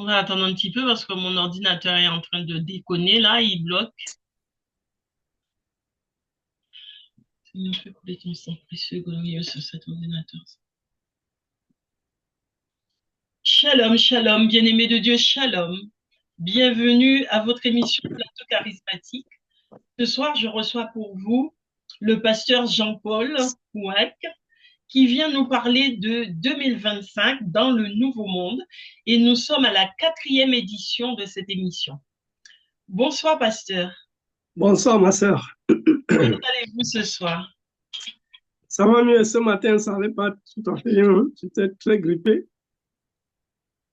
On va attendre un petit peu parce que mon ordinateur est en train de déconner là, il bloque. Seigneur, fais couler ton sang précieux glorieux sur cet ordinateur. Shalom, shalom, bien-aimés de Dieu, shalom. Bienvenue à votre émission Plateau Charismatique. Ce soir, je reçois pour vous le pasteur Jean-Paul Ouek qui vient nous parler de 2025 dans le Nouveau Monde et nous sommes à la 4e édition de cette émission. Bonsoir, pasteur. Bonsoir, ma sœur. Comment allez-vous ce soir? Ça va mieux. Ce matin, ça n'allait pas tout à fait bien, hein. J'étais très grippé.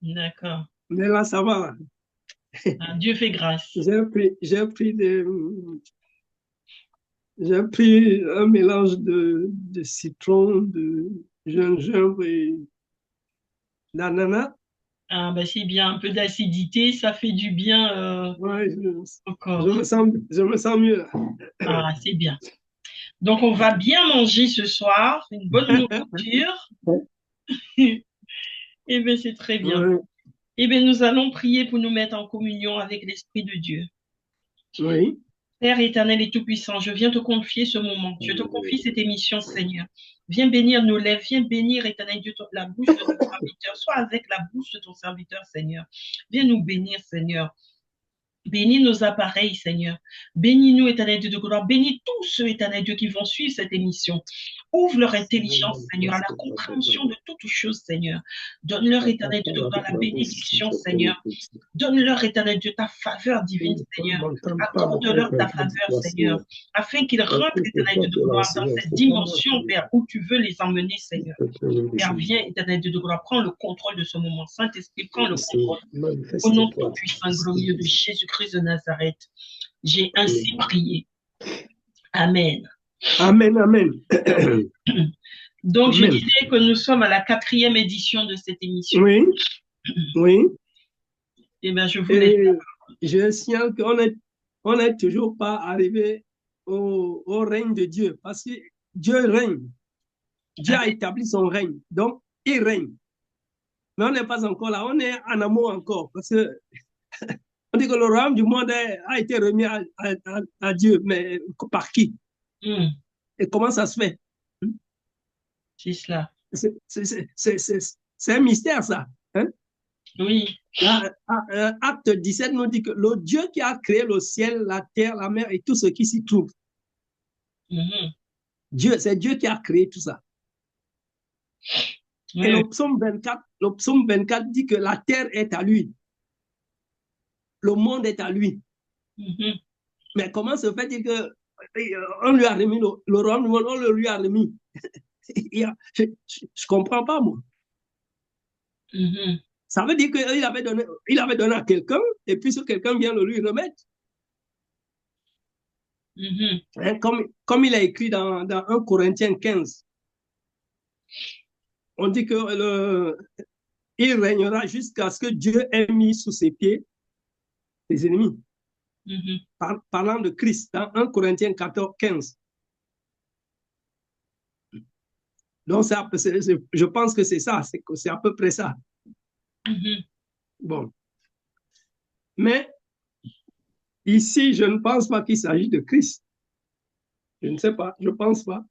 D'accord. Mais là, ça va. Ah, Dieu fait grâce. J'ai pris un mélange de citron, de gingembre et d'ananas. Ah, bah, c'est bien, un peu d'acidité, ça fait du bien Ouais, au je corps. je me sens mieux là. Ah, c'est bien. Donc, on va bien manger ce soir, une bonne nourriture. Eh bien, c'est très bien. Ouais, Eh bien, nous allons prier pour nous mettre en communion avec l'Esprit de Dieu. oui. Père éternel et tout-puissant, je viens te confier ce moment. Je te confie cette émission, Seigneur. Viens bénir nos lèvres, viens bénir, éternel Dieu, la bouche de ton serviteur. Sois avec la bouche de ton serviteur, Seigneur. Viens nous bénir, Seigneur. Bénis nos appareils, Seigneur. Bénis-nous, éternel Dieu de gloire. Bénis tous ceux, éternel Dieu, qui vont suivre cette émission. Ouvre leur intelligence, Seigneur, à la compréhension de toutes choses, Seigneur. Donne-leur, éternel Dieu de gloire, la bénédiction, Seigneur. Donne-leur, éternel Dieu, ta faveur divine, Seigneur. Accorde-leur ta faveur, Seigneur, afin qu'ils rentrent, éternel Dieu de gloire, dans cette dimension vers où tu veux les emmener, Seigneur. Père, viens, éternel Dieu de gloire, prends le contrôle de ce moment. Saint-Esprit, prends le contrôle. Au nom tout puissant, glorieux de Jésus-Christ de Nazareth, j'ai ainsi prié. Amen. Amen, amen. Donc, je Amen. disais que nous sommes à la 4e édition de cette émission. Oui, oui. Eh bien, je voulais... Et je signale on n'est toujours pas arrivé au règne de Dieu, parce que Dieu règne. Dieu a établi son règne, donc il règne. Mais on n'est pas encore là, on est en amont encore, parce que on dit que le royaume du monde a été remis à Dieu, mais par qui? Et comment ça se fait? C'est cela. C'est un mystère, ça. Hein? Oui. Là, Acte 17 nous dit que le Dieu qui a créé le ciel, la terre, la mer et tout ce qui s'y trouve, Dieu, c'est Dieu qui a créé tout ça. Et Oui. le psaume 24 dit que la terre est à lui. Le monde est à lui. Mais comment se fait-il que on lui a remis le royaume du monde, on le lui a remis? Je ne comprends pas, moi. Ça veut dire qu'il avait donné à quelqu'un, et puis ce quelqu'un vient le lui remettre. Hein, comme il a écrit dans 1 Corinthiens 15, on dit que il régnera jusqu'à ce que Dieu ait mis sous ses pieds ses ennemis. Parlant de Christ, dans 1 Corinthiens 14, 15. Donc, je pense que c'est ça, c'est à peu près ça. Bon. Mais ici, je ne pense pas qu'il s'agit de Christ. Je ne sais pas, je ne pense pas.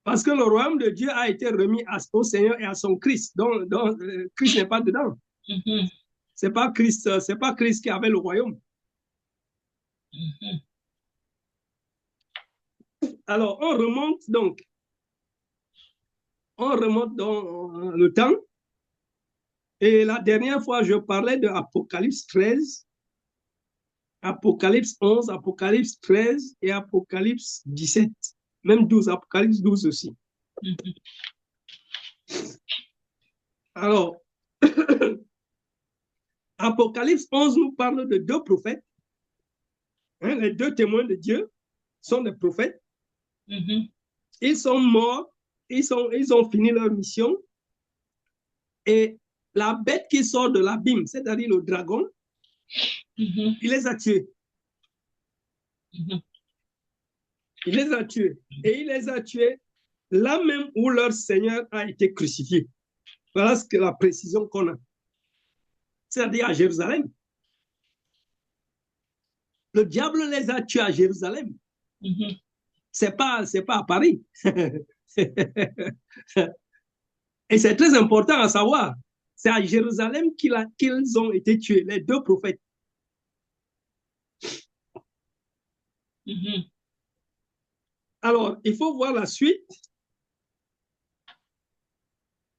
Parce que le royaume de Dieu a été remis au Seigneur et à son Christ. Donc Christ n'est pas dedans. C'est pas Christ qui avait le royaume. Alors, on remonte dans le temps. Et la dernière fois, je parlais de Apocalypse 13, Apocalypse 11, Apocalypse 13 et Apocalypse 17. Même 12, Apocalypse 12 aussi. Alors, Apocalypse 11 nous parle de deux prophètes. Hein, les deux témoins de Dieu sont des prophètes. Ils sont morts, ils ont fini leur mission. Et la bête qui sort de l'abîme, c'est-à-dire le dragon, il les a tués. Il les a tués. Et il les a tués là même où leur Seigneur a été crucifié. Voilà la précision qu'on a. c'est-à-dire à Jérusalem. Le diable les a tués à Jérusalem. C'est pas à Paris. Et c'est très important à savoir. C'est à Jérusalem qu'ils ont été tués, les deux prophètes. Alors, il faut voir la suite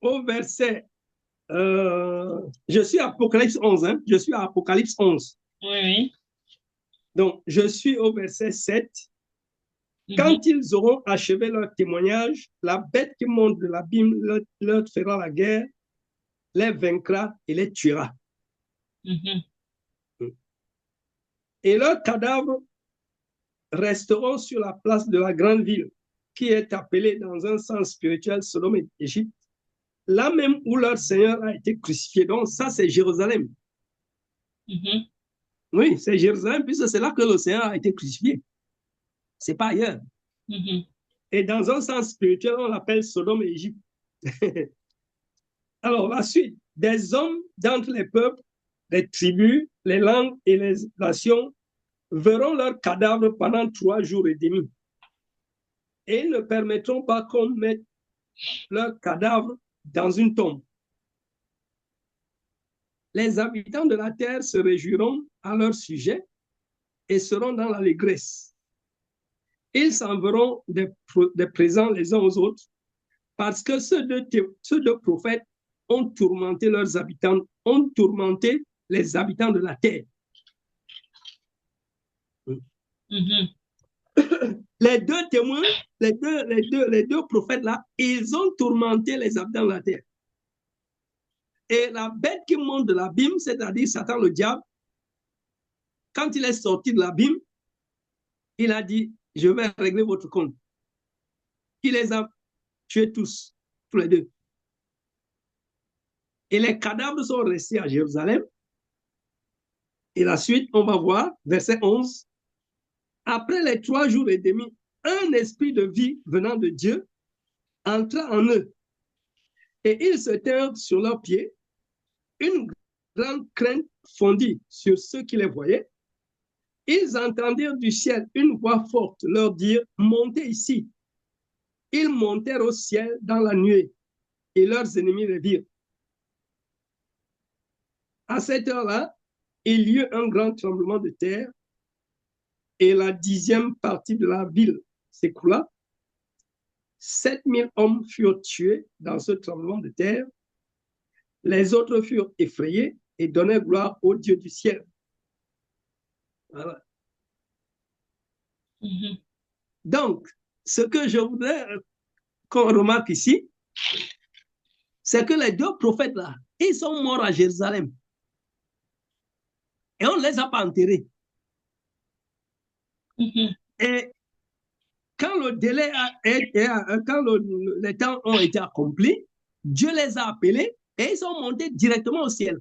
au verset. Je suis à Apocalypse 11. Hein? Je suis à Apocalypse 11. Oui. Donc, je suis au verset 7. Quand ils auront achevé leur témoignage, la bête qui monte de l'abîme leur fera la guerre, les vaincra et les tuera. Et leurs cadavres resteront sur la place de la grande ville, qui est appelée dans un sens spirituel Sodome et Égypte, là même où leur Seigneur a été crucifié. Donc ça, c'est Jérusalem. Oui, c'est Jérusalem, puisque c'est là que le Seigneur a été crucifié. C'est pas ailleurs. Et dans un sens spirituel, on l'appelle Sodome et Égypte. Alors, la suite. Des hommes d'entre les peuples, les tribus, les langues et les nations verront leurs cadavres pendant 3 jours et demi. Et ils ne permettront pas qu'on mette leurs cadavres dans une tombe. Les habitants de la terre se réjouiront à leur sujet et seront dans l'allégresse. Ils s'enverront des présents les uns aux autres parce que ceux deux prophètes ont tourmenté leurs habitants, ont tourmenté les habitants de la terre. Les deux témoins, les deux prophètes là, ils ont tourmenté les habitants de la terre. Et la bête qui monte de l'abîme, c'est-à-dire Satan le diable, quand il est sorti de l'abîme, il a dit, je vais régler votre compte. Il les a tués tous les deux. Et les cadavres sont restés à Jérusalem. Et la suite, on va voir, verset 11. Après les 3 jours et demi, un esprit de vie venant de Dieu entra en eux. Et ils se tinrent sur leurs pieds. Une grande crainte fondit sur ceux qui les voyaient. Ils entendirent du ciel une voix forte leur dire, montez ici. Ils montèrent au ciel dans la nuée et leurs ennemis les virent. À cette heure-là, il y eut un grand tremblement de terre et la 10e partie de la ville s'écroula. 7000 hommes furent tués dans ce tremblement de terre. Les autres furent effrayés et donnèrent gloire au Dieu du ciel. Voilà. Donc, ce que je voudrais qu'on remarque ici, c'est que les deux prophètes-là, ils sont morts à Jérusalem. Et on ne les a pas enterrés. Et quand le délai quand les temps ont été accomplis, Dieu les a appelés et ils sont montés directement au ciel.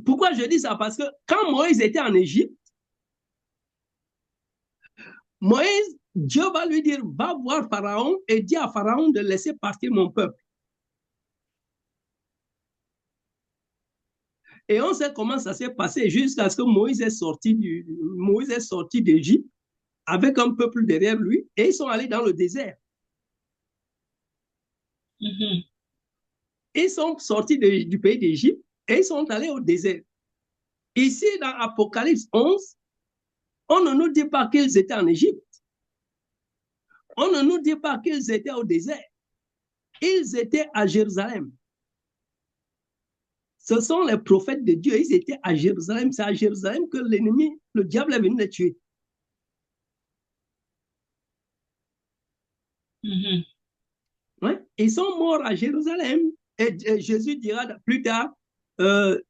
Pourquoi je dis ça? Parce que quand Moïse était en Égypte, Moïse, Dieu va lui dire, va voir Pharaon et dis à Pharaon de laisser partir mon peuple. Et on sait comment ça s'est passé jusqu'à ce que Moïse est sorti d'Égypte avec un peuple derrière lui et ils sont allés dans le désert. Ils sont sortis du pays d'Égypte et ils sont allés au désert. Ici, dans Apocalypse 11, on ne nous dit pas qu'ils étaient en Égypte. On ne nous dit pas qu'ils étaient au désert. Ils étaient à Jérusalem. Ce sont les prophètes de Dieu. Ils étaient à Jérusalem. C'est à Jérusalem que l'ennemi, le diable, est venu les tuer. Ouais. Ils sont morts à Jérusalem. Et Jésus dira plus tard,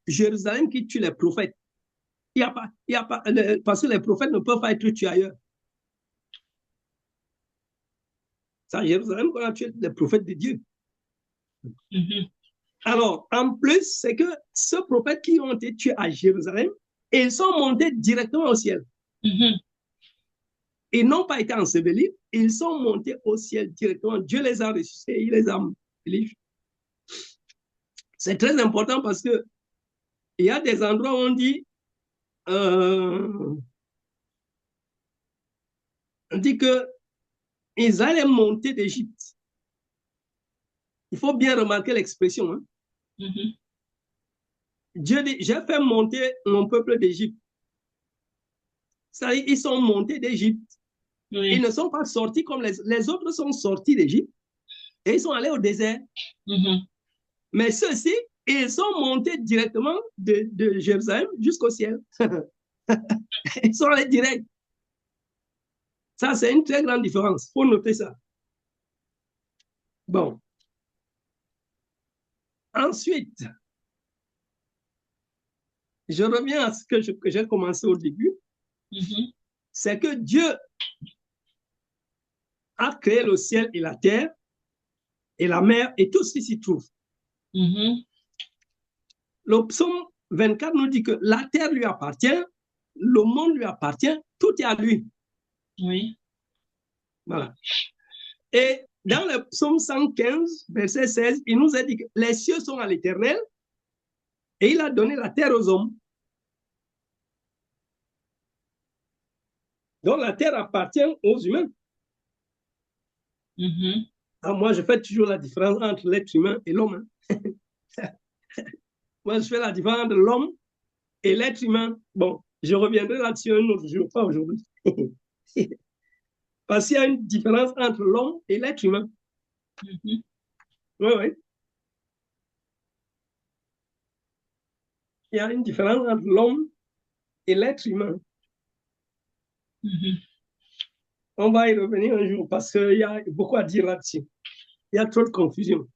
Jérusalem qui tue les prophètes. Parce que les prophètes ne peuvent pas être tués ailleurs. C'est à Jérusalem qu'on a tué les prophètes de Dieu. Alors, en plus, c'est que ceux prophètes qui ont été tués à Jérusalem, ils sont montés directement au ciel. Ils n'ont pas été ensevelis, ils sont montés au ciel directement. Dieu les a ressuscités, il les a ensevelis. C'est très important parce que il y a des endroits où on dit que ils allaient monter d'Égypte. Il faut bien remarquer l'expression. Hein? Dieu dit, j'ai fait monter mon peuple d'Égypte. C'est-à-dire, ils sont montés d'Égypte. Oui. Ils ne sont pas sortis comme les autres sont sortis d'Égypte et ils sont allés au désert. Mais ceux-ci, ils sont montés directement de Jérusalem jusqu'au ciel. Ils sont allés direct. Ça, c'est une très grande différence. Il faut noter ça. Bon. Ensuite, je reviens à ce que j'ai commencé au début. C'est que Dieu a créé le ciel et la terre et la mer et tout ce qui s'y trouve. Le psaume 24 nous dit que la terre lui appartient, le monde lui appartient, tout est à lui. Oui. Voilà. Et dans le psaume 115, verset 16, il nous a dit que les cieux sont à l'Éternel et il a donné la terre aux hommes. Donc la terre appartient aux humains. Alors, moi, je fais toujours la différence entre l'être humain et l'homme. Moi, je fais la différence entre l'homme et l'être humain. Bon, je reviendrai là-dessus un autre jour, pas aujourd'hui. Parce qu'il y a une différence entre l'homme et l'être humain. Oui, oui. Il y a une différence entre l'homme et l'être humain. On va y revenir un jour parce qu'il y a beaucoup à dire là-dessus. Il y a trop de confusion.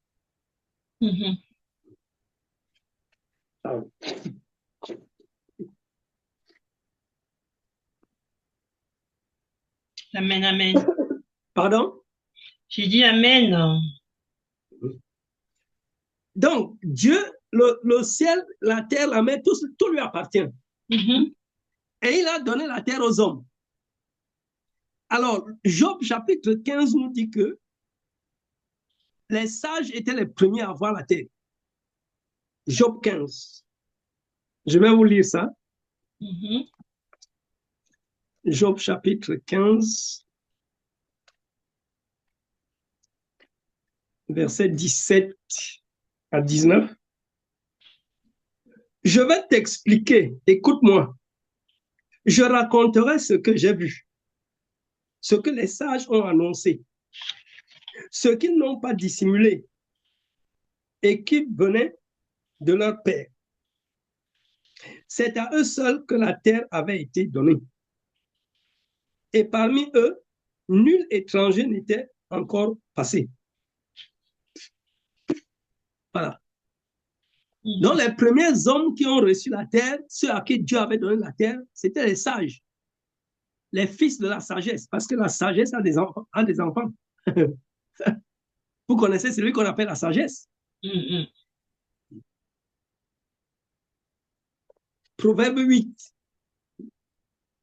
Amen, amen. Pardon? J'ai dit amen. Donc, Dieu, le ciel, la terre, la mer, tout lui appartient. Et il a donné la terre aux hommes. Alors, Job chapitre 15 nous dit que les sages étaient les premiers à voir la terre. Job 15. Je vais vous lire ça. Job chapitre 15, verset 17 à 19. Je vais t'expliquer, écoute-moi. Je raconterai ce que j'ai vu, ce que les sages ont annoncé, ce qu'ils n'ont pas dissimulé et qui venait de leur père. C'est à eux seuls que la terre avait été donnée. Et parmi eux, nul étranger n'était encore passé. Voilà. Donc, les premiers hommes qui ont reçu la terre, ceux à qui Dieu avait donné la terre, c'était les sages, les fils de la sagesse, parce que la sagesse a des enfants. Vous connaissez celui qu'on appelle la sagesse. Proverbe 8,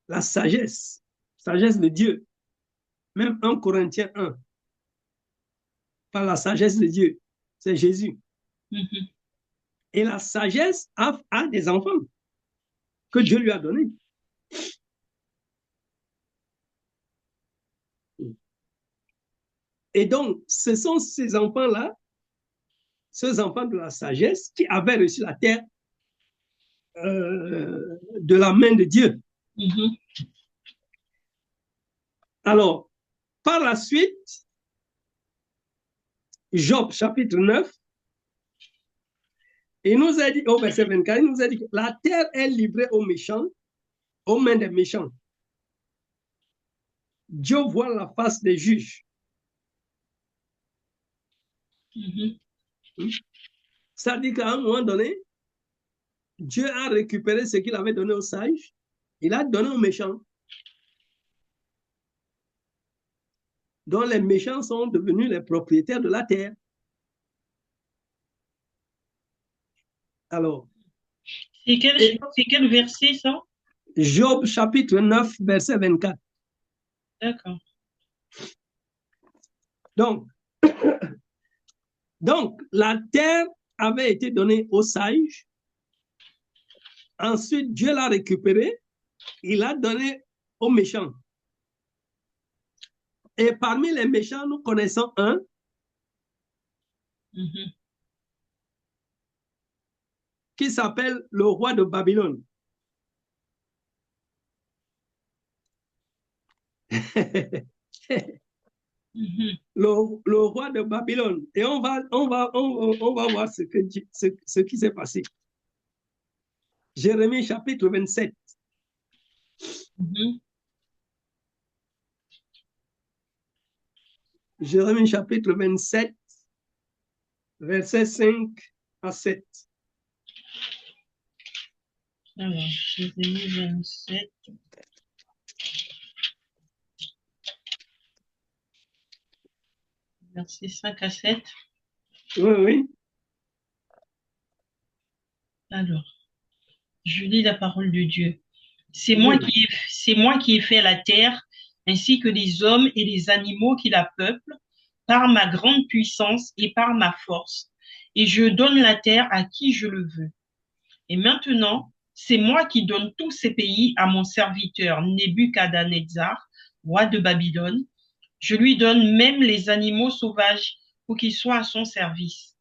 la sagesse de Dieu. Même 1 Corinthiens 1, par la sagesse de Dieu, c'est Jésus. Et la sagesse a des enfants que Dieu lui a donnés. Et donc, ce sont ces enfants-là, ces enfants de la sagesse, qui avaient reçu la terre de la main de Dieu. Alors, par la suite, Job chapitre 9, il nous a dit, au verset 24, il nous a dit que la terre est livrée aux méchants, aux mains des méchants. Dieu voit la face des juges. C'est-à-dire qu'à un moment donné, Dieu a récupéré ce qu'il avait donné aux sages, il a donné aux méchants. Donc les méchants sont devenus les propriétaires de la terre. Alors. C'est quel verset ça? Job chapitre 9, verset 24. D'accord. Donc, la terre avait été donné aux sages. Ensuite, Dieu l'a récupéré. Il l'a donné aux méchants. Et parmi les méchants, nous connaissons un qui s'appelle le roi de Babylone. Le roi de Babylone. Et on va voir ce qui s'est passé. Jérémie chapitre 27. Jérémie chapitre 27, versets 5 à 7. Alors, Jérémie 27. Versets 5 à 7. Oui, oui. Alors, je lis la parole de Dieu. C'est moi qui ai fait la terre, ainsi que les hommes et les animaux qui la peuplent, par ma grande puissance et par ma force. Et je donne la terre à qui je le veux. Et maintenant, c'est moi qui donne tous ces pays à mon serviteur Nebuchadnezzar, roi de Babylone. Je lui donne même les animaux sauvages pour qu'ils soient à son service.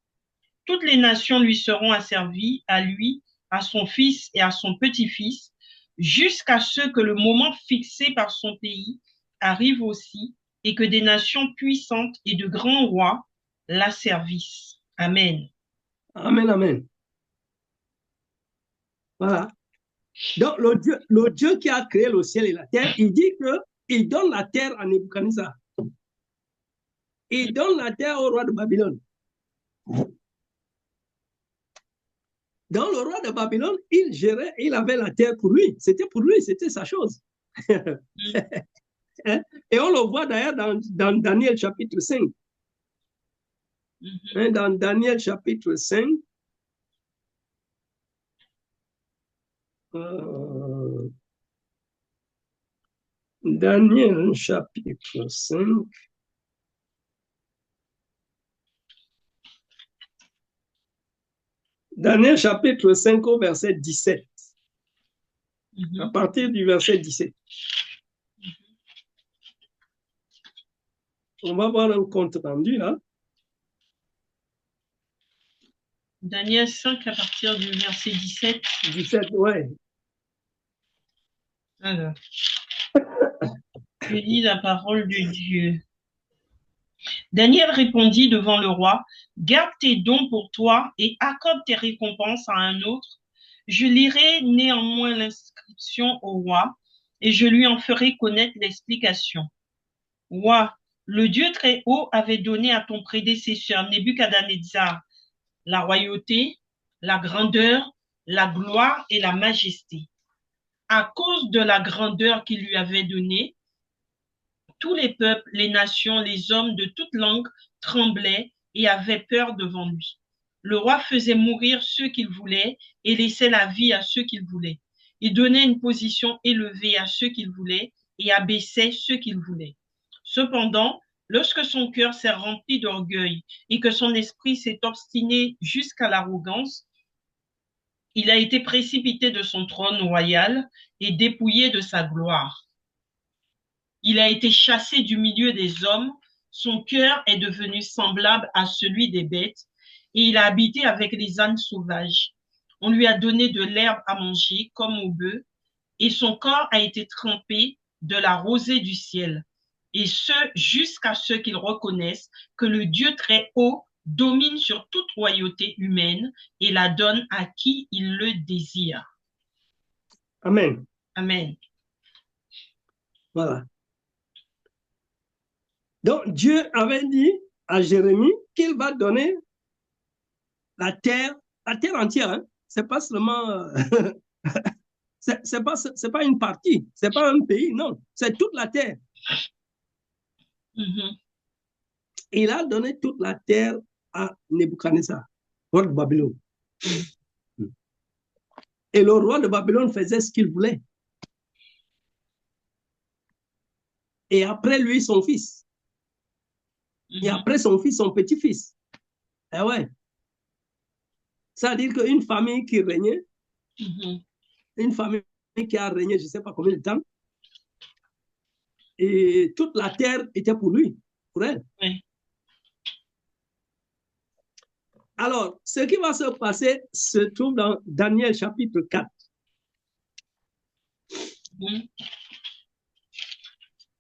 Toutes les nations lui seront asservies, à lui, à son fils et à son petit-fils, jusqu'à ce que le moment fixé par son pays arrive aussi et que des nations puissantes et de grands rois l'asservissent. Amen. Amen, amen. Voilà. Donc, le Dieu qui a créé le ciel et la terre, il dit qu'il donne la terre à Nebuchadnezzar. Il donne la terre au roi de Babylone. Dans le roi de Babylone, il gérait, il avait la terre pour lui. C'était pour lui, c'était sa chose. Et on le voit d'ailleurs dans Daniel chapitre 5. Dans Daniel chapitre 5, Daniel chapitre 5. Daniel chapitre 5 au verset 17. À partir du verset 17. On va voir un compte rendu là. Daniel 5 à partir du verset 17. 17, ouais. Alors, je lis la parole de Dieu. Daniel répondit devant le roi, « Garde tes dons pour toi et accorde tes récompenses à un autre. Je lirai néanmoins l'inscription au roi et je lui en ferai connaître l'explication. Roi, le Dieu très haut avait donné à ton prédécesseur Nebuchadnezzar la royauté, la grandeur, la gloire et la majesté. À cause de la grandeur qu'il lui avait donnée, tous les peuples, les nations, les hommes de toute langue tremblaient et avaient peur devant lui. Le roi faisait mourir ceux qu'il voulait et laissait la vie à ceux qu'il voulait. Il donnait une position élevée à ceux qu'il voulait et abaissait ceux qu'il voulait. Cependant, lorsque son cœur s'est rempli d'orgueil et que son esprit s'est obstiné jusqu'à l'arrogance, il a été précipité de son trône royal et dépouillé de sa gloire. Il a été chassé du milieu des hommes, son cœur est devenu semblable à celui des bêtes, et il a habité avec les ânes sauvages. On lui a donné de l'herbe à manger comme aux bœufs, et son corps a été trempé de la rosée du ciel, et ce jusqu'à ce qu'il reconnaisse que le Dieu très haut domine sur toute royauté humaine et la donne à qui il le désire. Amen. Amen. Voilà. Donc, Dieu avait dit à Jérémie qu'il va donner la terre entière. Hein. C'est pas seulement, c'est pas une partie, c'est pas un pays, non, c'est toute la terre. Il a donné toute la terre à Nebuchadnezzar, roi de Babylone. Et le roi de Babylone faisait ce qu'il voulait. Et après lui, son fils. Et après son fils, son petit-fils. Eh ouais. Ça veut dire qu'une famille qui régnait, une famille qui a régné je ne sais pas combien de temps, et toute la terre était pour lui, pour elle. Oui. Alors, ce qui va se passer se trouve dans Daniel chapitre 4.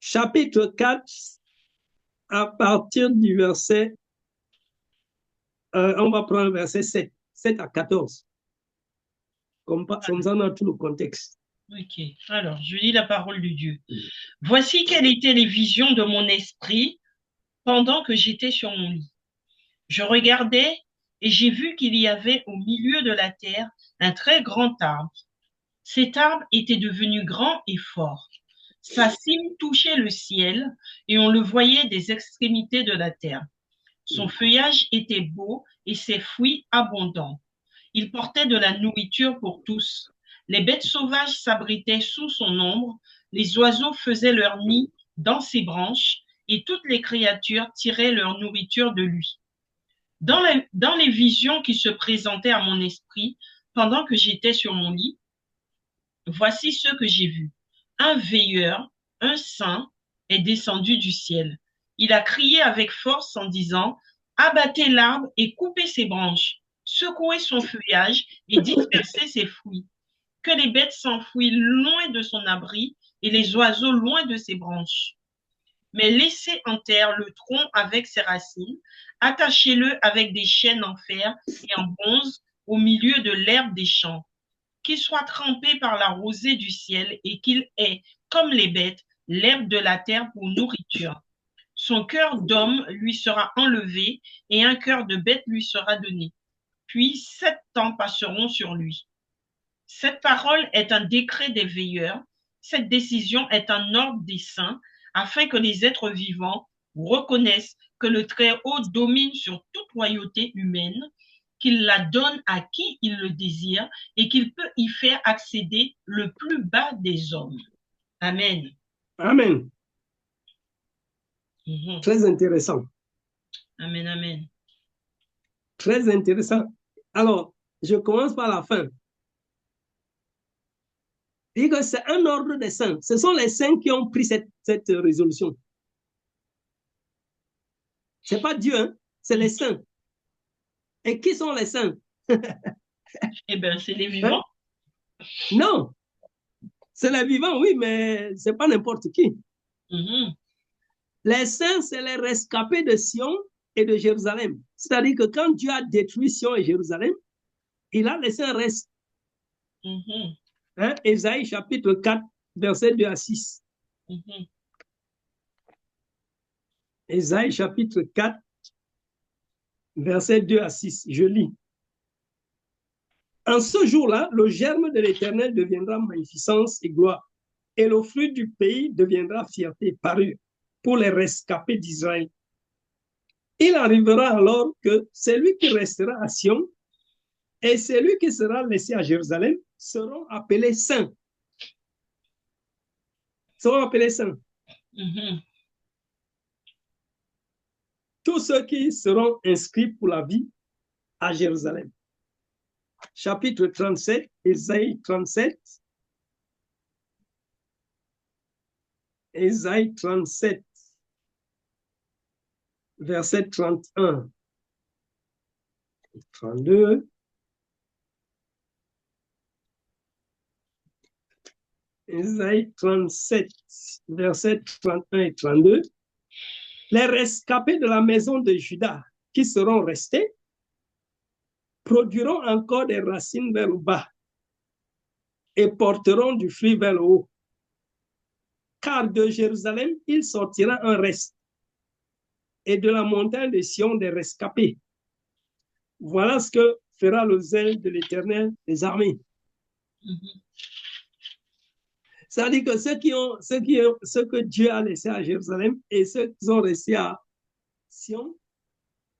Chapitre 4, à partir du verset, on va prendre le verset 7 à 14. Comme ça, dans tout le contexte. Ok, alors, je lis la parole de Dieu. Voici quelles étaient les visions de mon esprit pendant que j'étais sur mon lit. Je regardais et j'ai vu qu'il y avait au milieu de la terre un très grand arbre. Cet arbre était devenu grand et fort. Sa cime touchait le ciel et on le voyait des extrémités de la terre. Son feuillage était beau et ses fruits abondants. Il portait de la nourriture pour tous. Les bêtes sauvages s'abritaient sous son ombre, les oiseaux faisaient leur nid dans ses branches et toutes les créatures tiraient leur nourriture de lui. Dans les visions qui se présentaient à mon esprit pendant que j'étais sur mon lit, voici ce que j'ai vu. Un veilleur, un saint, est descendu du ciel. Il a crié avec force en disant, abattez l'arbre et coupez ses branches, secouez son feuillage et dispersez ses fruits. Que les bêtes s'enfuient loin de son abri et les oiseaux loin de ses branches. Mais laissez en terre le tronc avec ses racines, attachez-le avec des chaînes en fer et en bronze au milieu de l'herbe des champs. Qu'il soit trempé par la rosée du ciel et qu'il ait, comme les bêtes, l'herbe de la terre pour nourriture. Son cœur d'homme lui sera enlevé et un cœur de bête lui sera donné. Puis 7 ans passeront sur lui. Cette parole est un décret des veilleurs. Cette décision est un ordre des saints afin que les êtres vivants reconnaissent que le Très-Haut domine sur toute royauté humaine, qu'il la donne à qui il le désire et qu'il peut y faire accéder le plus bas des hommes. Amen. Amen. Très intéressant. Amen, amen. Très intéressant. Alors, je commence par la fin. Et que c'est un ordre des saints. Ce sont les saints qui ont pris cette résolution. Ce n'est pas Dieu, hein? C'est les saints. Et qui sont les saints? Eh bien, c'est les vivants. Hein? Non. C'est les vivants, oui, mais ce n'est pas n'importe qui. Les saints, c'est les rescapés de Sion et de Jérusalem. C'est-à-dire que quand Dieu a détruit Sion et Jérusalem, il a laissé un reste. Hein? Ésaïe chapitre 4, verset 2 à 6. Ésaïe chapitre 4, verset 2 à 6. Je lis. En ce jour-là, le germe de l'Éternel deviendra magnificence et gloire, et le fruit du pays deviendra fierté et parure pour les rescapés d'Israël. Il arrivera alors que celui qui restera à Sion et celui qui sera laissé à Jérusalem seront appelés saints. Seront appelés saints. Tous ceux qui seront inscrits pour la vie à Jérusalem. Chapitre 37, Ésaïe 37. Ésaïe 37, verset 31. 32. Ésaïe 37, verset 31 et 32. Les rescapés de la maison de Juda qui seront restés produiront encore des racines vers le bas et porteront du fruit vers le haut. Car de Jérusalem, il sortira un reste et de la montagne de Sion des rescapés. Voilà ce que fera le zèle de l'Éternel des armées. Ça veut dire que ceux que Dieu a laissés à Jérusalem et ceux qui sont restés à Sion,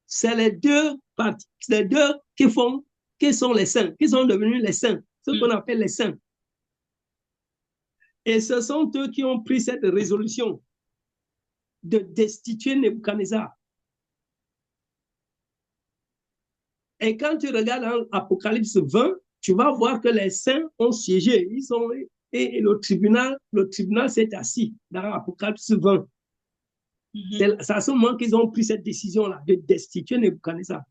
c'est les deux parties, les deux qui sont les saints, qui sont devenus les saints, ce qu'on appelle les saints. Et ce sont eux qui ont pris cette résolution de destituer Nebuchadnezzar. Et quand tu regardes dans Apocalypse 20, tu vas voir que les saints ont siégé. Et le tribunal s'est assis dans Apocalypse 20. C'est à ce moment qu'ils ont pris cette décision-là de destituer Nebuchadnezzar.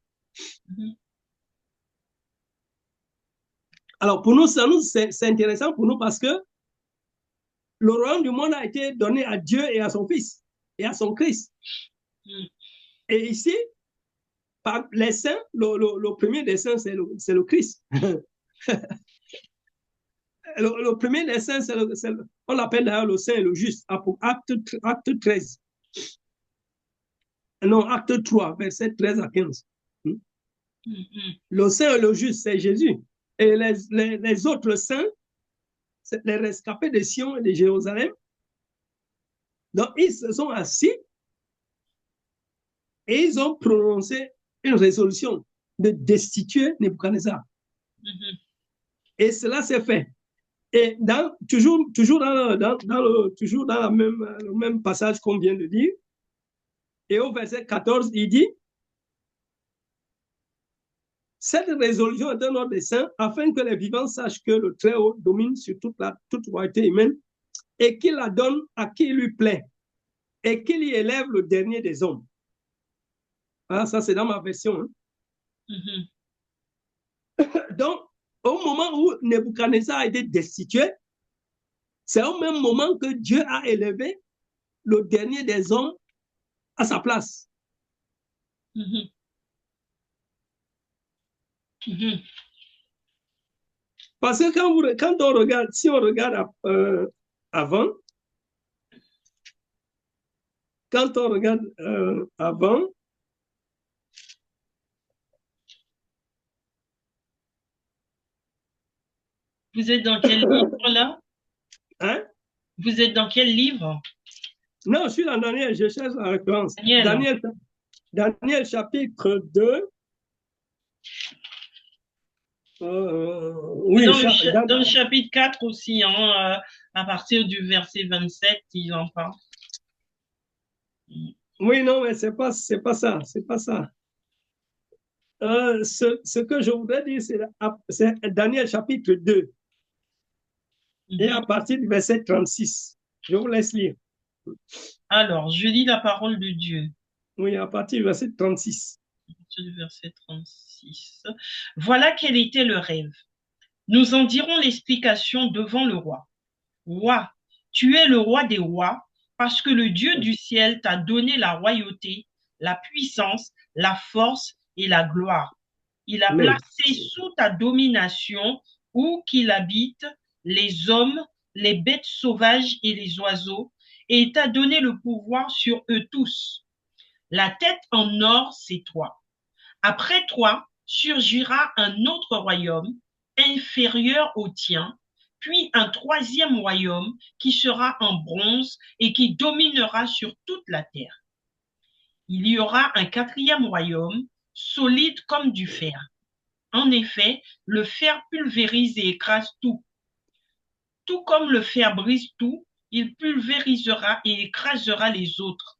Alors, pour nous, c'est intéressant pour nous parce que le royaume du monde a été donné à Dieu et à son Fils et à son Christ. Et ici, par les saints, le premier des saints, c'est le Christ. Le premier des saints, on l'appelle d'ailleurs le saint et le juste, acte 13. Non, acte 3, verset 13 à 15. Le saint et le juste, c'est Jésus. Et les autres saints, c'est les rescapés de Sion et de Jérusalem. Donc, ils se sont assis et ils ont prononcé une résolution de destituer Nebuchadnezzar. Et cela s'est fait. Et toujours dans le même passage qu'on vient de dire, et au verset 14, il dit, cette résolution est un ordre des saints afin que les vivants sachent que le Très-Haut domine sur toute royauté humaine et qu'il la donne à qui il lui plaît et qu'il y élève le dernier des hommes. Ah, ça, c'est dans ma version. Donc, au moment où Nebuchadnezzar a été destitué, c'est au même moment que Dieu a élevé le dernier des hommes à sa place. Parce que quand on regarde, si on regarde avant, quand on regarde avant, vous êtes dans quel livre là? Hein? Vous êtes dans quel livre? Non, je suis dans Daniel, je cherche la référence. Daniel chapitre 2. Oui, dans le chapitre 4 aussi, hein, à partir du verset 27, il en parle. Oui, non, mais c'est pas ça, c'est pas ça. Ce que je voudrais dire, c'est Daniel chapitre 2. Et à partir du verset 36. Je vous laisse lire. Alors, je lis la parole de Dieu. Oui, à partir du verset 36. Du verset 36. Voilà quel était le rêve. Nous en dirons l'explication devant le roi. Roi, tu es le roi des rois, parce que le Dieu du ciel t'a donné la royauté, la puissance, la force et la gloire. Il a placé sous ta domination, où qu'il habite, les hommes, les bêtes sauvages et les oiseaux, et t'a donné le pouvoir sur eux tous. La tête en or, c'est toi. Après toi, surgira un autre royaume, inférieur au tien, puis un troisième royaume qui sera en bronze et qui dominera sur toute la terre. Il y aura un quatrième royaume, solide comme du fer. En effet, le fer pulvérise et écrase tout. Tout comme le fer brise tout, il pulvérisera et écrasera les autres.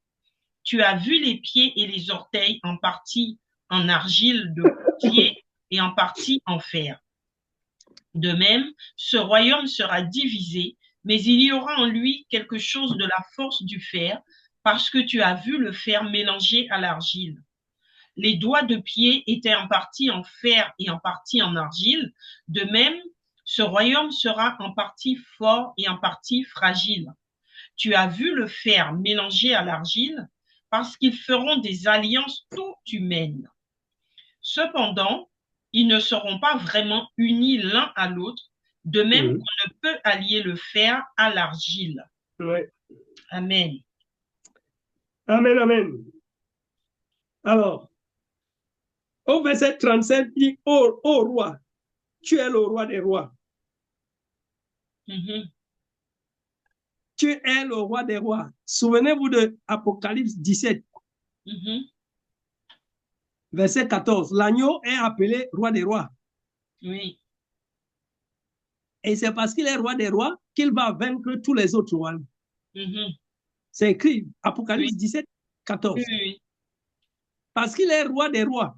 Tu as vu les pieds et les orteils en partie en argile de pied et en partie en fer. De même, ce royaume sera divisé, mais il y aura en lui quelque chose de la force du fer, parce que tu as vu le fer mélangé à l'argile. Les doigts de pied étaient en partie en fer et en partie en argile. De même, ce royaume sera en partie fort et en partie fragile. Tu as vu le fer mélangé à l'argile, parce qu'ils feront des alliances tout humaines. Cependant, ils ne seront pas vraiment unis l'un à l'autre, de même qu'on ne peut allier le fer à l'argile. Amen. Amen, amen. Alors, au verset 37, il dit, ô roi, tu es le roi des rois. Tu es le roi des rois. Souvenez-vous de Apocalypse 17. Verset 14. L'agneau est appelé roi des rois. Oui. Et c'est parce qu'il est roi des rois qu'il va vaincre tous les autres rois. C'est écrit, Apocalypse 17, 14. Oui. Parce qu'il est roi des rois.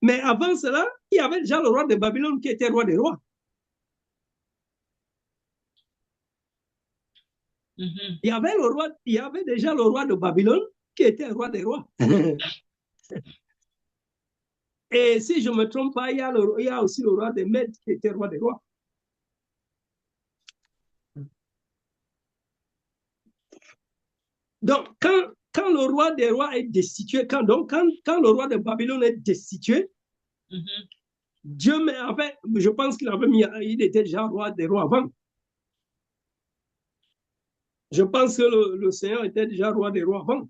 Mais avant cela, il y avait déjà le roi de Babylone qui était roi des rois. Il y avait déjà le roi de Babylone qui était roi des rois. Et si je ne me trompe pas, il y a aussi le roi des Mèdes qui était roi des rois. Donc, quand le roi des rois est destitué, quand le roi de Babylone est destitué, Dieu, mais en fait, je pense il était déjà roi des rois avant. Je pense que le Seigneur était déjà roi des rois avant.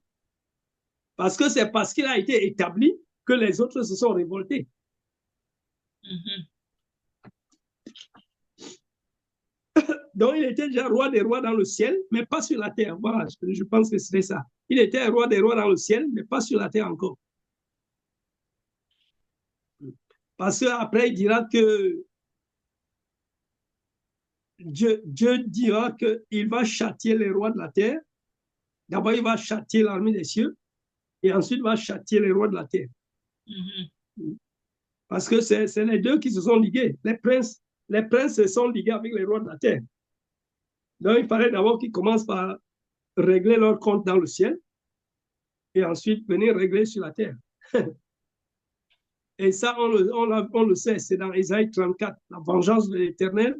Parce que c'est parce qu'il a été établi que les autres se sont révoltés. Donc, il était déjà roi des rois dans le ciel, mais pas sur la terre. Voilà, je pense que c'était ça. Il était roi des rois dans le ciel, mais pas sur la terre encore. Parce qu'après, il dira que Dieu dira qu'il va châtier les rois de la terre. D'abord, il va châtier l'armée des cieux et ensuite, il va châtier les rois de la terre. Parce que c'est les deux qui se sont ligués. Les princes se sont ligués avec les rois de la terre. Donc, il fallait d'abord qu'ils commencent par régler leur compte dans le ciel et ensuite venir régler sur la terre. Et ça, on le sait, c'est dans Ésaïe 34, la vengeance de l'Éternel.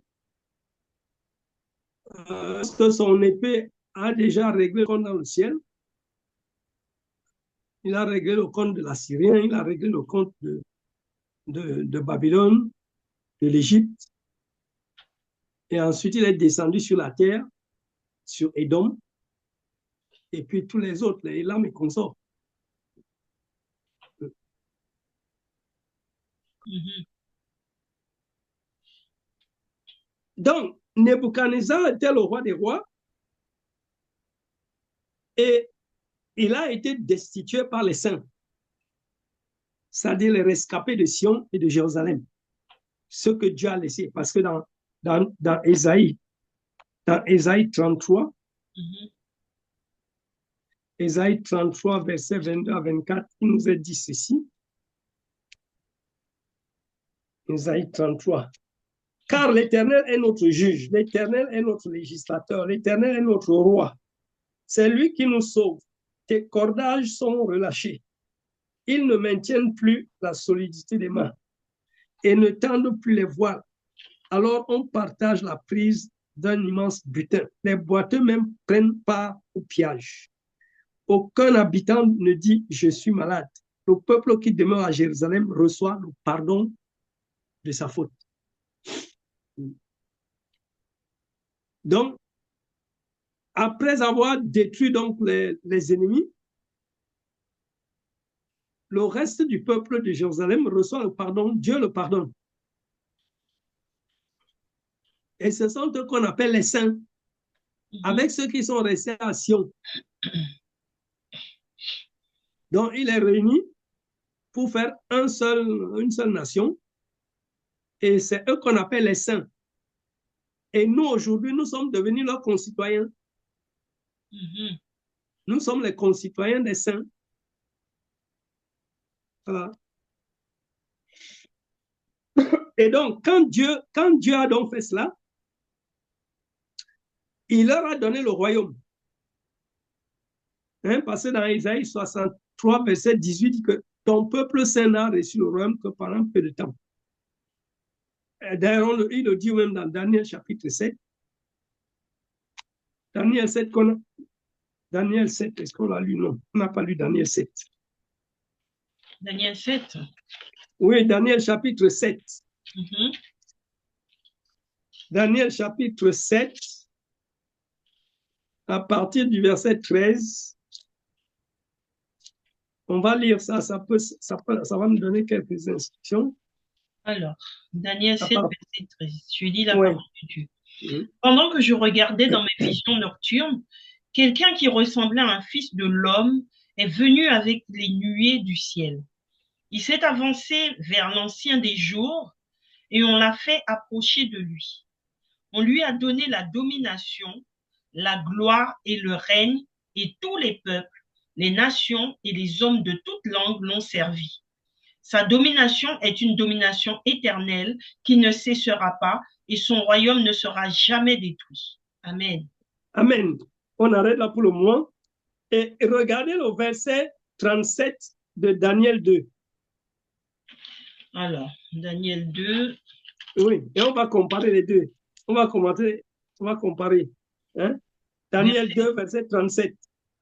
Que son épée a déjà réglé le compte dans le ciel. Il a réglé le compte de l'Assyrien, il a réglé le compte de Babylone, de l'Égypte. Et ensuite, il est descendu sur la terre, sur Édom, et puis tous les autres, les Élam et consorts. Donc, Nebuchadnezzar était le roi des rois et il a été destitué par les saints, c'est-à-dire les rescapés de Sion et de Jérusalem, ce que Dieu a laissé. Parce que dans Ésaïe 33, Ésaïe 33, versets 22 à 24, il nous est dit ceci. Ésaïe 33. Car l'Éternel est notre juge, l'Éternel est notre législateur, l'Éternel est notre roi. C'est lui qui nous sauve. Tes cordages sont relâchés. Ils ne maintiennent plus la solidité des mains et ne tendent plus les voiles. Alors on partage la prise d'un immense butin. Les boiteux même prennent part au pillage. Aucun habitant ne dit « je suis malade ». Le peuple qui demeure à Jérusalem reçoit le pardon de sa faute. Donc, après avoir détruit donc les ennemis, le reste du peuple de Jérusalem reçoit le pardon, Dieu le pardonne. Et ce sont eux qu'on appelle les saints, avec ceux qui sont restés à Sion. Donc, il est réuni pour faire une seule nation, et c'est eux qu'on appelle les saints. Et nous, aujourd'hui, nous sommes devenus leurs concitoyens. Nous sommes les concitoyens des saints. Voilà. Et donc, quand Dieu a donc fait cela, il leur a donné le royaume. Parce que dans Isaïe 63, verset 18, dit que ton peuple saint n'a reçu le royaume que pendant peu de temps. D'ailleurs, il le dit même dans Daniel chapitre 7. Daniel 7, est-ce qu'on l'a lu? Non, on n'a pas lu Daniel 7. Daniel 7. Oui, Daniel chapitre 7. Daniel chapitre 7, à partir du verset 13. On va lire ça, ça va nous donner quelques instructions. Alors, Daniel 7, verset 13. Je lis la parole de Dieu. Pendant que je regardais dans mes visions nocturnes, quelqu'un qui ressemblait à un fils de l'homme est venu avec les nuées du ciel. Il s'est avancé vers l'ancien des jours et on l'a fait approcher de lui. On lui a donné la domination, la gloire et le règne, et tous les peuples, les nations et les hommes de toute langue l'ont servi. Sa domination est une domination éternelle qui ne cessera pas et son royaume ne sera jamais détruit. Amen. Amen. On arrête là pour le moment. Et regardez le verset 37 de Daniel 2. Alors, Daniel 2. Oui, et on va comparer les deux. On va comparer. Hein? Daniel 2, verset 37.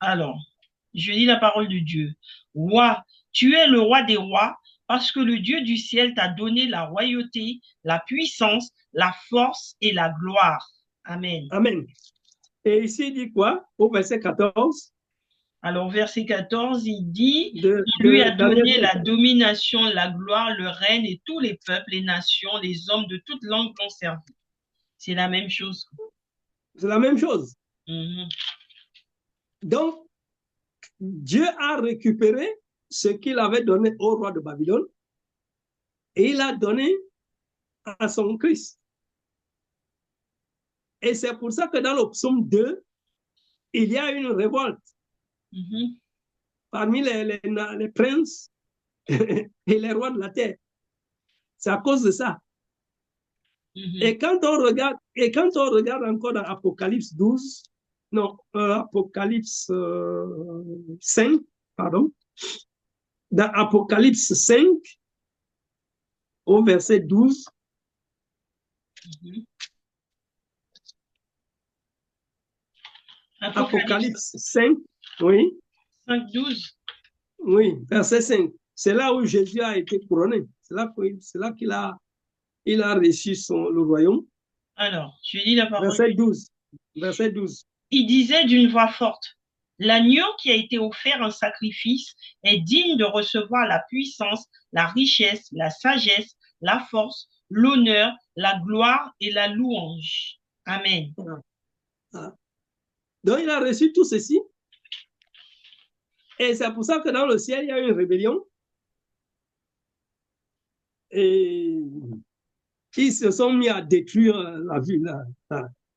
Alors, je lis la parole de Dieu. Roi, tu es le roi des rois, parce que le Dieu du ciel t'a donné la royauté, la puissance, la force et la gloire. Amen. Amen. Et ici, il dit quoi au verset 14? Alors, verset 14, il dit, il lui a donné la domination, la gloire, le règne et tous les peuples, les nations, les hommes de toute langue l'ont servi. C'est la même chose. C'est la même chose. Mm-hmm. Donc, Dieu a récupéré ce qu'il avait donné au roi de Babylone et il a donné à son Christ. Et c'est pour ça que dans le psaume 2, il y a une révolte parmi les princes et les rois de la terre. C'est à cause de ça. Et quand on regarde encore dans Apocalypse 12, non, Apocalypse 5, pardon, dans Apocalypse 5, au verset 12, Apocalypse 5, oui. 5, 12. Oui, verset 5. C'est là où Jésus a été couronné. C'est là qu'il a reçu le royaume. Alors, je lis la parole. Verset 12. Verset 12. Il disait d'une voix forte, l'agneau qui a été offert en sacrifice est digne de recevoir la puissance, la richesse, la sagesse, la force, l'honneur, la gloire et la louange. Amen. Donc, il a reçu tout ceci. Et c'est pour ça que dans le ciel, il y a une rébellion. Et ils se sont mis à détruire la ville,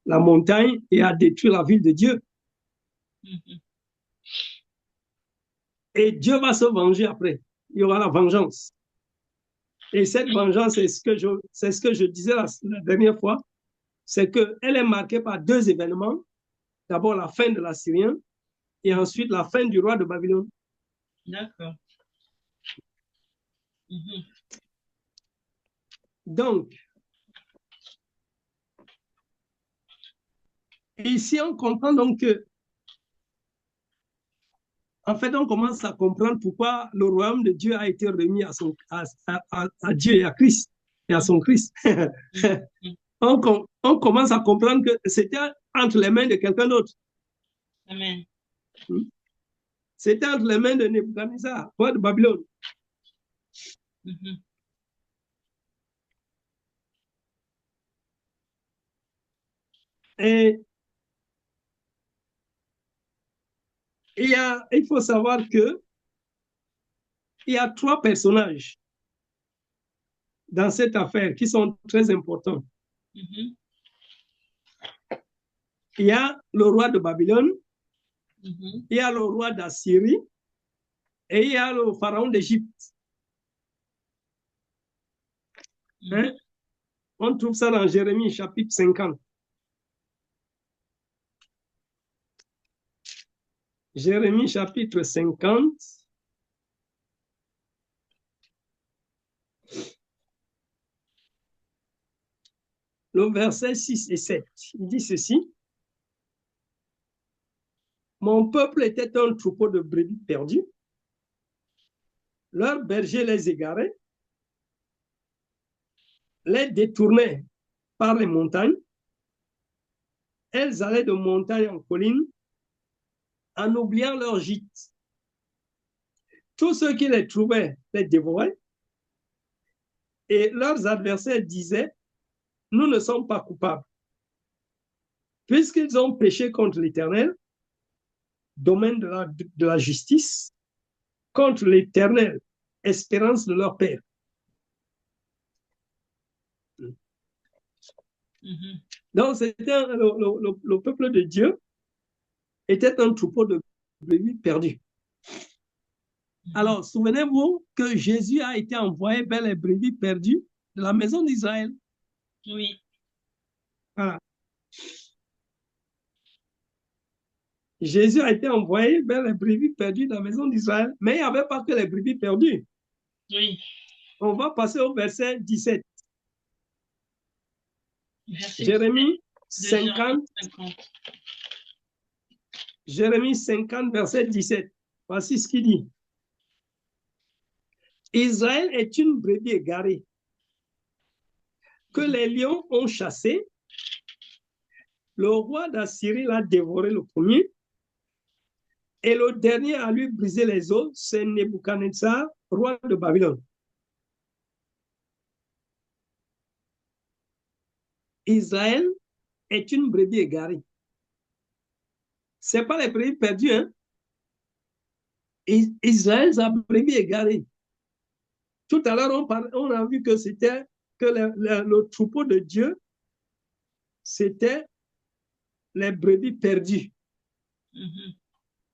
la montagne, et à détruire la ville de Dieu. Et Dieu va se venger après. Il y aura la vengeance. Et cette vengeance, c'est ce que je disais la dernière fois, c'est qu'elle est marquée par deux événements. D'abord, la fin de l'Assyrien et ensuite la fin du roi de Babylone. D'accord. Donc, ici, on comprend donc que, en fait, on commence à comprendre pourquoi le royaume de Dieu a été remis à Dieu et à Christ, et à son Christ. On commence à comprendre que c'était entre les mains de quelqu'un d'autre. Amen. C'était entre les mains de Nebuchadnezzar, roi de Babylone. Et il faut savoir que il y a trois personnages dans cette affaire qui sont très importants. Il y a le roi de Babylone, il y a le roi d'Assyrie et il y a le pharaon d'Égypte. Hein? On trouve ça dans Jérémie chapitre 50. Jérémie chapitre 50. Le verset 6 et 7. Il dit ceci. Mon peuple était un troupeau de brebis perdus. Leurs bergers les égaraient, les détournaient par les montagnes. Elles allaient de montagne en colline en oubliant leur gîte. Tous ceux qui les trouvaient les dévoraient et leurs adversaires disaient, nous ne sommes pas coupables. Puisqu'ils ont péché contre l'Éternel, domaine de la justice, contre l'Éternel, espérance de leur père. Donc, le peuple de Dieu était un troupeau de brebis perdus. Alors, souvenez-vous que Jésus a été envoyé vers les brebis perdues de la maison d'Israël. Oui. Voilà. Jésus a été envoyé vers les brebis perdues de la maison d'Israël, mais il n'y avait pas que les brebis perdues. Oui. On va passer au verset 17. Verset Jérémie 17 50. Jérémie 50, verset 17. Voici ce qu'il dit. Israël est une brebis égarée que les lions ont chassée. Le roi d'Assyrie l'a dévoré le premier. Et le dernier à lui briser les os, c'est Nebuchadnezzar, roi de Babylone. Israël est une brebis égarée. Ce n'est pas les brebis perdues, hein? Israël, c'est la brebis égarée. Tout à l'heure, on a vu que c'était que le troupeau de Dieu, c'était les brebis perdues.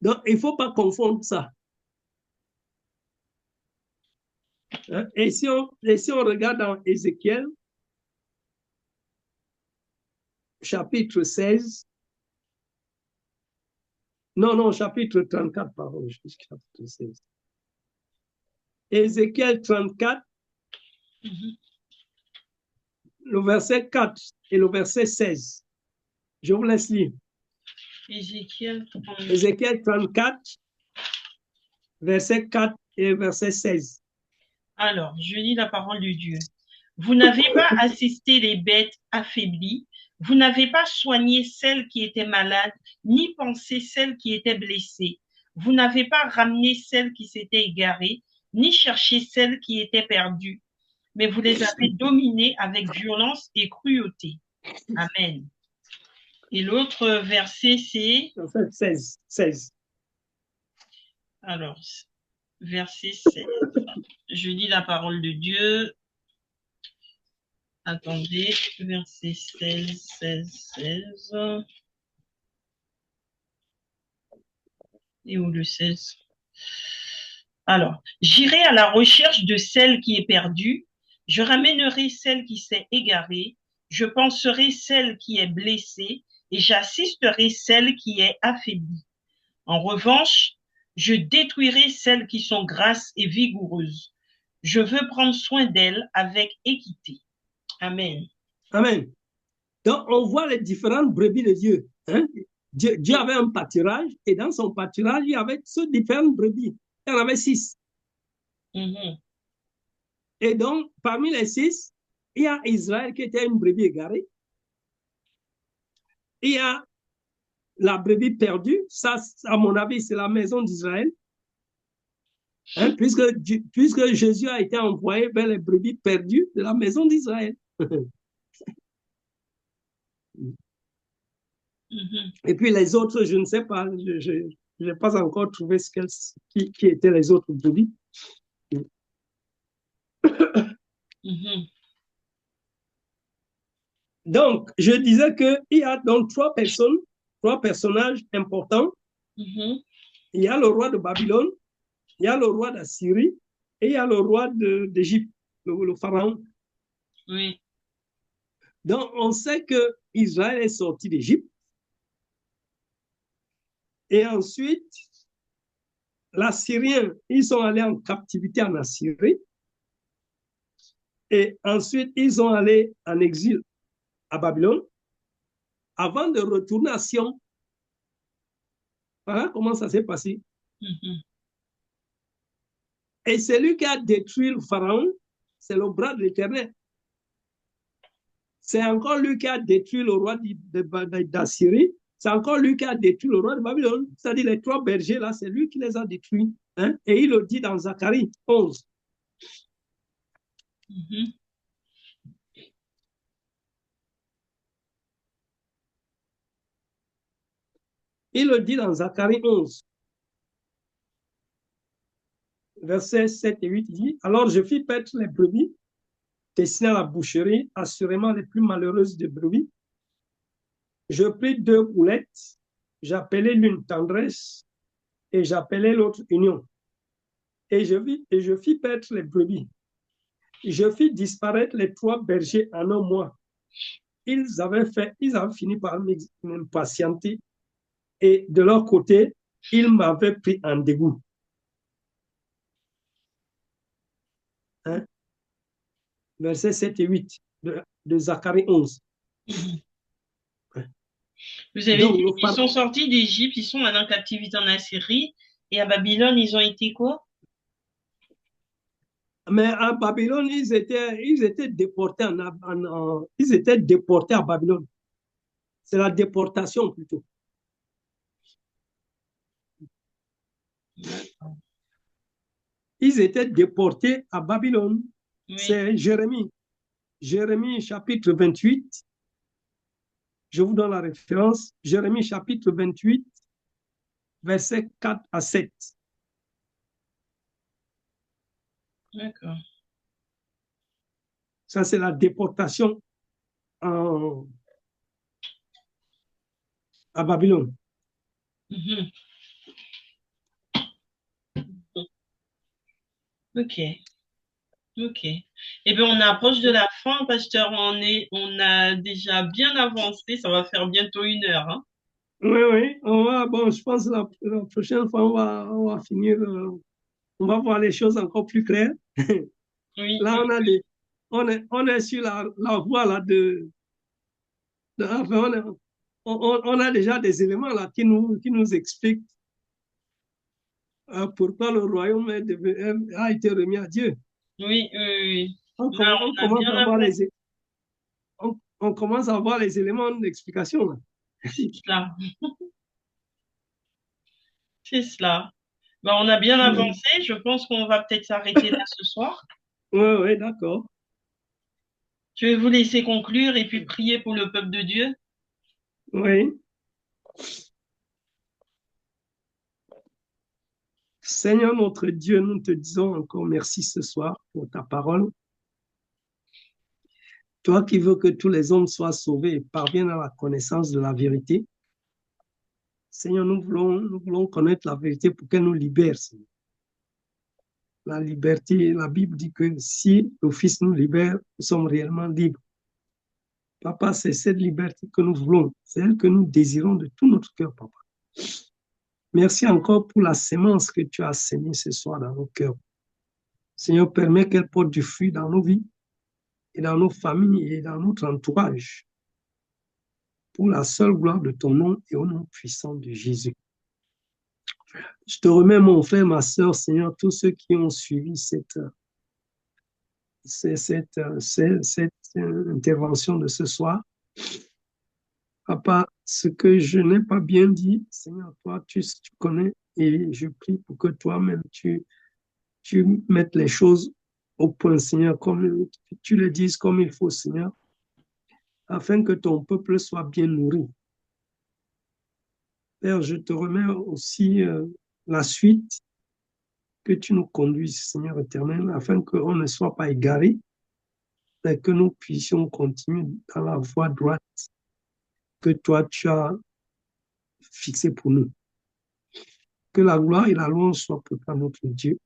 Donc, il ne faut pas confondre ça. Et si on regarde dans Ézéchiel, chapitre 16, non, chapitre 34, pardon, chapitre 16. Ézéchiel 34, le verset 4 et le verset 16. Je vous laisse lire. Ézéchiel 34, verset 4 et verset 16. Alors, je lis la parole de Dieu. Vous n'avez pas assisté les bêtes affaiblies, vous n'avez pas soigné celles qui étaient malades, ni pensé celles qui étaient blessées. Vous n'avez pas ramené celles qui s'étaient égarées, ni cherché celles qui étaient perdues, mais vous les avez dominées avec violence et cruauté. Amen. Et l'autre verset, c'est... 16. Alors, verset 16. Je lis la parole de Dieu. Attendez, verset 16. Et où le 16? Alors, j'irai à la recherche de celle qui est perdue, je ramènerai celle qui s'est égarée, je penserai celle qui est blessée, et j'assisterai celle qui est affaiblie. En revanche, je détruirai celles qui sont grasses et vigoureuses. Je veux prendre soin d'elles avec équité. Amen. Amen. Donc, on voit les différentes brebis de Dieu. Hein? Dieu avait un pâturage et dans son pâturage, il y avait ces différentes brebis. Il y en avait 6. Et donc, parmi les 6, il y a Israël qui était une brebis égarée. Il y a la brebis perdue. Ça, à mon avis, c'est la maison d'Israël. Hein, puisque Jésus a été envoyé vers les brebis perdues de la maison d'Israël. Et puis les autres, je ne sais pas, je n'ai pas encore trouvé qui étaient les autres brebis. Donc, je disais qu'il y a donc trois personnages importants. Il y a le roi de Babylone, il y a le roi d'Assyrie et il y a le roi d'Égypte, le pharaon. Oui. Donc, on sait que Israël est sorti d'Égypte. Et ensuite, l'Assyrien, ils sont allés en captivité en Assyrie. Et ensuite, ils sont allés en exil à Babylone avant de retourner à Sion. Voilà comment ça s'est passé. Et celui qui a détruit le pharaon, c'est le bras de l'Éternel. C'est encore lui qui a détruit le roi d'Assyrie. C'est encore lui qui a détruit le roi de Babylone. C'est-à-dire les trois bergers là, c'est lui qui les a détruits. Hein? Et il le dit dans Zacharie 11. Il le dit dans Zacharie 11. Versets 7 et 8, il dit, alors je fis paître les brebis, destinées à la boucherie, assurément les plus malheureuses des brebis. Je pris 2 poulettes, j'appelais l'une tendresse et j'appelais l'autre union. et je fis perdre les brebis. Je fis disparaître les 3 bergers en un mois. Ils avaient fini par m'impatienter et de leur côté, ils m'avaient pris en dégoût. Hein? Versets 7 et 8 de Zacharie 11. Vous avez dit, ils sont sortis d'Égypte, ils sont en captivité en Assyrie, et à Babylone, ils ont été quoi? Mais à Babylone, ils étaient déportés ils étaient déportés à Babylone. C'est la déportation plutôt. Ils étaient déportés à Babylone. Oui. C'est Jérémie. Jérémie chapitre 28. Je vous donne la référence. Jérémie chapitre 28, versets 4 à 7. D'accord. Ça, c'est la déportation à Babylone. Mm-hmm. Ok. Ok. Eh bien, on approche de la fin, pasteur. On a déjà bien avancé. Ça va faire bientôt 1 heure. Hein? Oui. Bon, je pense que la prochaine fois, on va finir. On va voir les choses encore plus claires. Oui. Là, on est sur la voie là enfin, on a déjà des éléments là qui nous expliquent pourquoi le royaume a été remis à Dieu. Oui. On commence à voir les éléments d'explication. C'est cela. C'est cela. Ben, on a bien avancé. Je pense qu'on va peut-être s'arrêter là ce soir. Oui, d'accord. Je vais vous laisser conclure et puis prier pour le peuple de Dieu. Oui. Seigneur notre Dieu, nous te disons encore merci ce soir pour ta parole. Toi qui veux que tous les hommes soient sauvés et parviennent à la connaissance de la vérité, Seigneur, nous voulons connaître la vérité pour qu'elle nous libère. Seigneur. La liberté, la Bible dit que si le Fils nous libère, nous sommes réellement libres. Papa, c'est cette liberté que nous voulons, c'est elle que nous désirons de tout notre cœur, Papa. Merci encore pour la sémence que tu as sémée ce soir dans nos cœurs. Seigneur, permets qu'elle porte du fruit dans nos vies et dans nos familles et dans notre entourage. Pour la seule gloire de ton nom et au nom puissant de Jésus. Je te remets mon frère, ma soeur, Seigneur, tous ceux qui ont suivi cette intervention de ce soir. Papa, ce que je n'ai pas bien dit, Seigneur, toi, tu connais et je prie pour que toi-même, tu mettes les choses au point, Seigneur, comme tu le dises comme il faut, Seigneur, afin que ton peuple soit bien nourri. Père, je te remets aussi la suite, que tu nous conduises, Seigneur éternel, afin qu'on ne soit pas égarés, mais que nous puissions continuer dans la voie droite que toi, tu as fixée pour nous. Que la gloire et la louange soient pour toi, notre Dieu.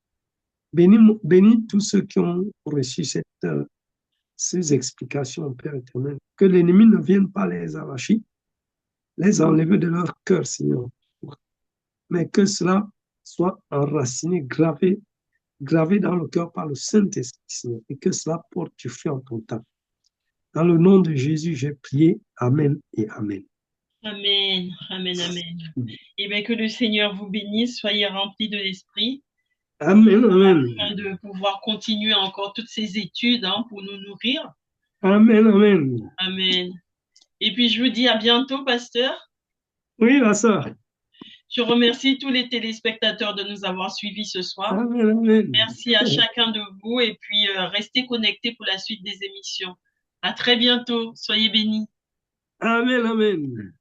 Bénis tous ceux qui ont reçu ces explications, Père éternel. Que l'ennemi ne vienne pas les arracher, les enlever de leur cœur, Seigneur. Mais que cela soit enraciné, gravé dans le cœur par le Saint-Esprit, Seigneur, et que cela porte du fruit en ton temps. Dans le nom de Jésus, j'ai prié. Amen et Amen. Amen, Amen, Amen. Et bien que le Seigneur vous bénisse, soyez remplis de l'Esprit. Amen, Amen. Afin de pouvoir continuer encore toutes ces études pour nous nourrir. Amen, Amen. Amen. Et puis je vous dis à bientôt, pasteur. Oui, ma soeur. Je remercie tous les téléspectateurs de nous avoir suivis ce soir. Amen, amen. Merci à chacun de vous et puis restez connectés pour la suite des émissions. À très bientôt. Soyez bénis. Amen, amen.